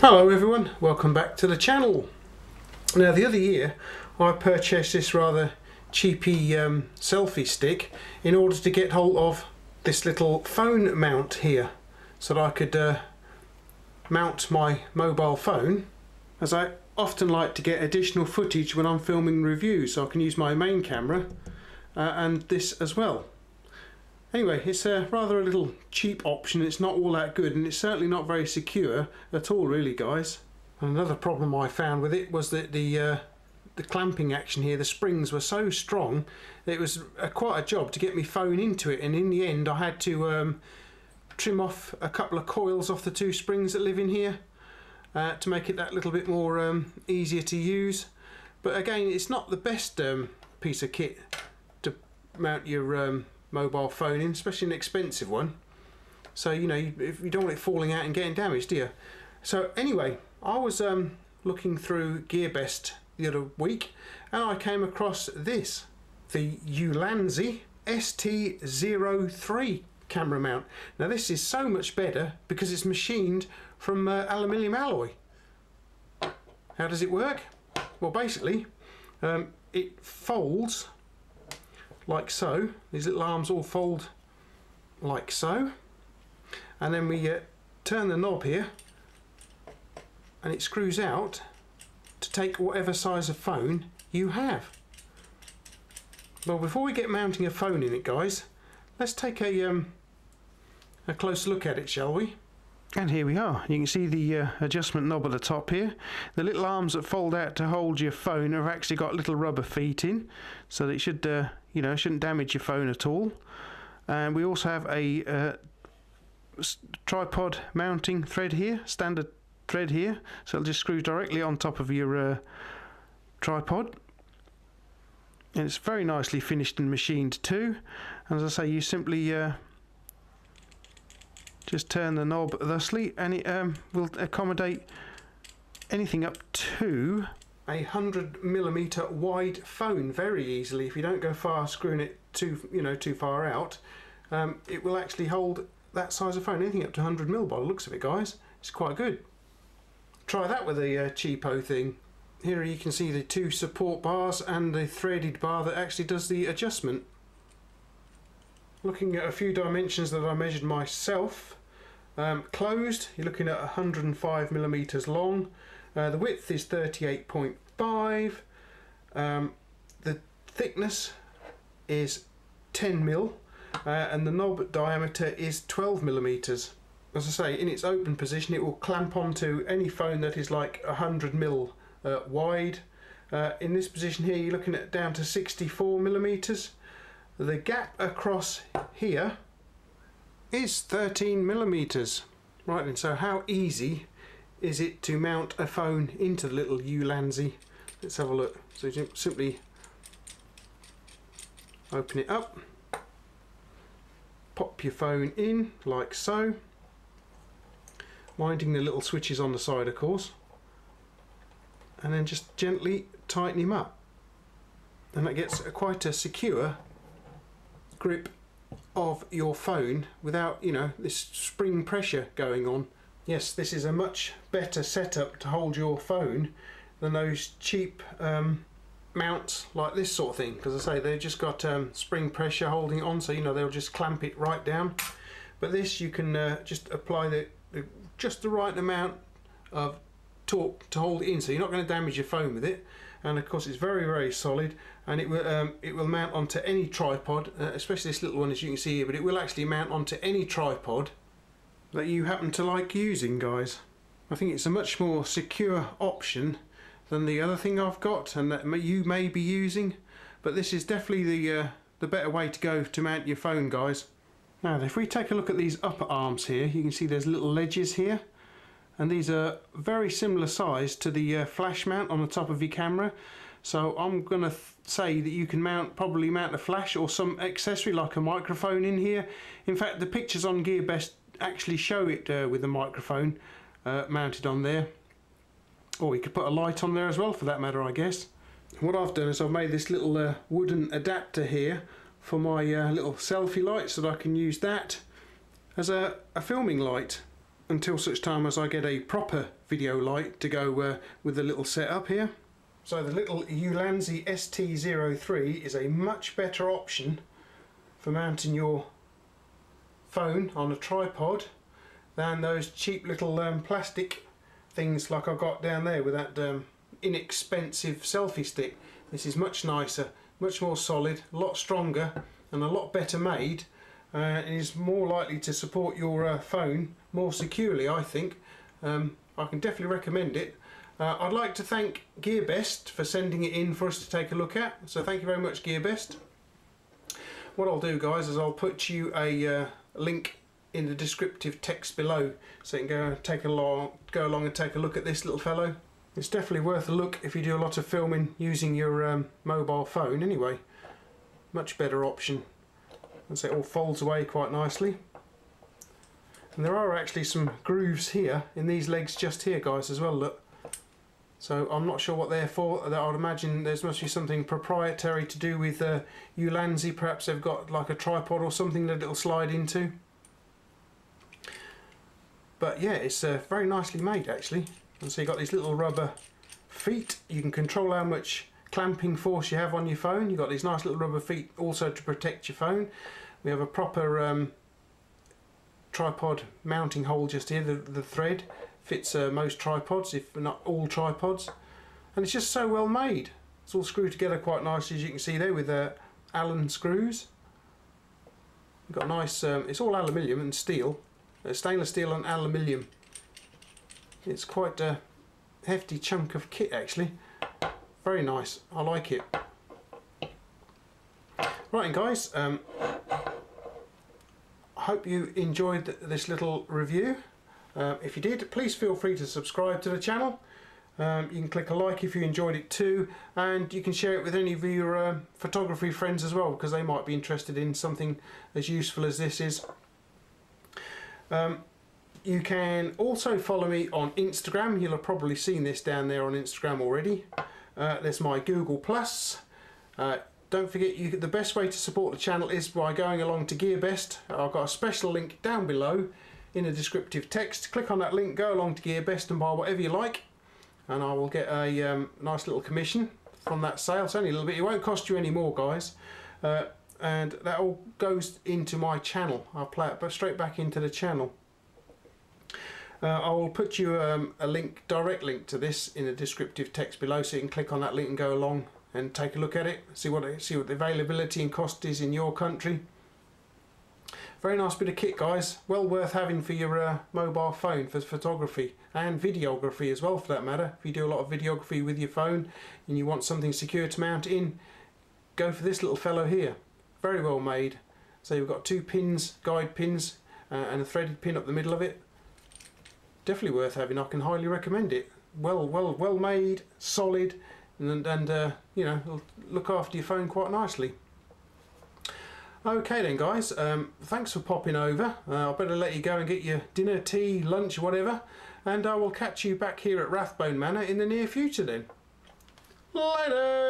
Hello everyone, welcome back to the channel. Now the other year I purchased this rather cheapy selfie stick in order to get hold of this little phone mount here so that I could mount my mobile phone, as I often like to get additional footage when I'm filming reviews, so I can use my main camera and this as well. Anyway, it's rather a little cheap option. It's not all that good, and it's certainly not very secure at all, really, guys. And another problem I found with it was that the clamping action here, the springs were so strong that it was quite a job to get my phone into it, and in the end I had to trim off a couple of coils off the two springs that live in here to make it that little bit more easier to use. But again, it's not the best piece of kit to mount your mobile phone in, especially an expensive one. So you know, if you don't want it falling out and getting damaged, do you? So anyway, I was looking through GearBest the other week and I came across this, the Ulanzi ST-03 camera mount. Now this is so much better because it's machined from aluminium alloy. How does it work? Well, basically it folds like so. These little arms all fold like so, and then we turn the knob here and it screws out to take whatever size of phone you have. Well, before we get mounting a phone in it, guys, let's take a close look at it, shall we? And here we are. You can see the adjustment knob at the top here. The little arms that fold out to hold your phone have actually got little rubber feet in, so that it should, you know, shouldn't damage your phone at all. And we also have a tripod mounting thread here, standard thread here, so it'll just screw directly on top of your tripod. And it's very nicely finished and machined too. And as I say, you simply just turn the knob thusly, and it will accommodate anything up to a 100mm wide phone very easily. If you don't go far screwing it too far out, it will actually hold that size of phone. Anything up to 100mm by the looks of it, guys. It's quite good. Try that with a cheapo thing. Here you can see the two support bars and the threaded bar that actually does the adjustment. Looking at a few dimensions that I measured myself, closed, you're looking at 105mm long. The width is 38.5. The thickness is 10mm, and the knob diameter is 12mm. As I say, in its open position, it will clamp onto any phone that is like 100mm wide. In this position here, you're looking at down to 64mm. The gap across here is 13mm. Right then, so how easy is it to mount a phone into the little Ulanzi? Let's have a look. So you simply open it up, pop your phone in like so, minding the little switches on the side, of course, and then just gently tighten him up, and that gets quite a secure grip of your phone without, you know, this spring pressure going on. Yes, this is a much better setup to hold your phone than those cheap mounts like this sort of thing, because I say they've just got spring pressure holding it on, so you know they'll just clamp it right down. But this, you can just apply just the right amount of torque to hold it in, so you're not going to damage your phone with it. And of course it's very, very solid, and it will mount onto any tripod, especially this little one, as you can see here, but it will actually mount onto any tripod that you happen to like using, guys. I think it's a much more secure option than the other thing I've got and that you may be using, but this is definitely the better way to go to mount your phone, guys. Now if we take a look at these upper arms here, you can see there's little ledges here, and these are very similar size to the flash mount on the top of your camera. So I'm going to say that you can probably mount a flash or some accessory like a microphone in here. In fact, the pictures on GearBest actually show it with a microphone mounted on there. Or you could put a light on there as well, for that matter, I guess. What I've done is I've made this little wooden adapter here for my little selfie light, so that I can use that as a filming light. until such time as I get a proper video light to go with the little setup here. So the little Ulanzi ST-03 is a much better option for mounting your phone on a tripod than those cheap little plastic things like I got down there with that inexpensive selfie stick. This is much nicer, much more solid, a lot stronger and a lot better made. It is more likely to support your phone more securely, I think. I can definitely recommend it. I'd like to thank GearBest for sending it in for us to take a look at, so thank you very much, GearBest. What I'll do, guys, is I'll put you a link in the descriptive text below so you can go along and take a look at this little fellow. It's definitely worth a look if you do a lot of filming using your mobile phone anyway. Much better option. And so it all folds away quite nicely. And there are actually some grooves here in these legs just here, guys, as well, look. So I'm not sure what they're for. I would imagine there must be something proprietary to do with Ulanzi. Perhaps they've got like a tripod or something that it'll slide into. But yeah, it's very nicely made actually. And so you've got these little rubber feet. You can control how much clamping force you have on your phone. You've got these nice little rubber feet also to protect your phone. We have a proper tripod mounting hole just here. The thread fits most tripods, if not all tripods. And it's just so well made. It's all screwed together quite nicely, as you can see there, with Allen screws. You've got nice, it's all aluminium and steel. Stainless steel and aluminium. It's quite a hefty chunk of kit actually. Very nice, I like it. Right, and guys, I hope you enjoyed this little review. If you did, please feel free to subscribe to the channel. You can click a like if you enjoyed it too, and you can share it with any of your photography friends as well, because they might be interested in something as useful as this is. You can also follow me on Instagram. You'll have probably seen this down there on Instagram already. There's my Google+. Don't forget, the best way to support the channel is by going along to GearBest. I've got a special link down below in the descriptive text. Click on that link, go along to GearBest and buy whatever you like, and I will get a nice little commission from that sale. It's only a little bit, it won't cost you any more, guys. And that all goes into my channel. I'll play it straight back into the channel. I will put you a link, direct link to this in the descriptive text below, so you can click on that link and go along and take a look at it, see what the availability and cost is in your country. Very nice bit of kit, guys. Well worth having for your mobile phone for photography and videography as well, for that matter. If you do a lot of videography with your phone and you want something secure to mount in, go for this little fellow here. Very well made. So you've got two pins, guide pins, and a threaded pin up the middle of it. Definitely worth having. I can highly recommend it. Well made, solid, and you know, it'll look after your phone quite nicely. Okay then, guys, thanks for popping over. I better let you go and get your dinner, tea, lunch, whatever, and I will catch you back here at Rathbone Manor in the near future then. Later!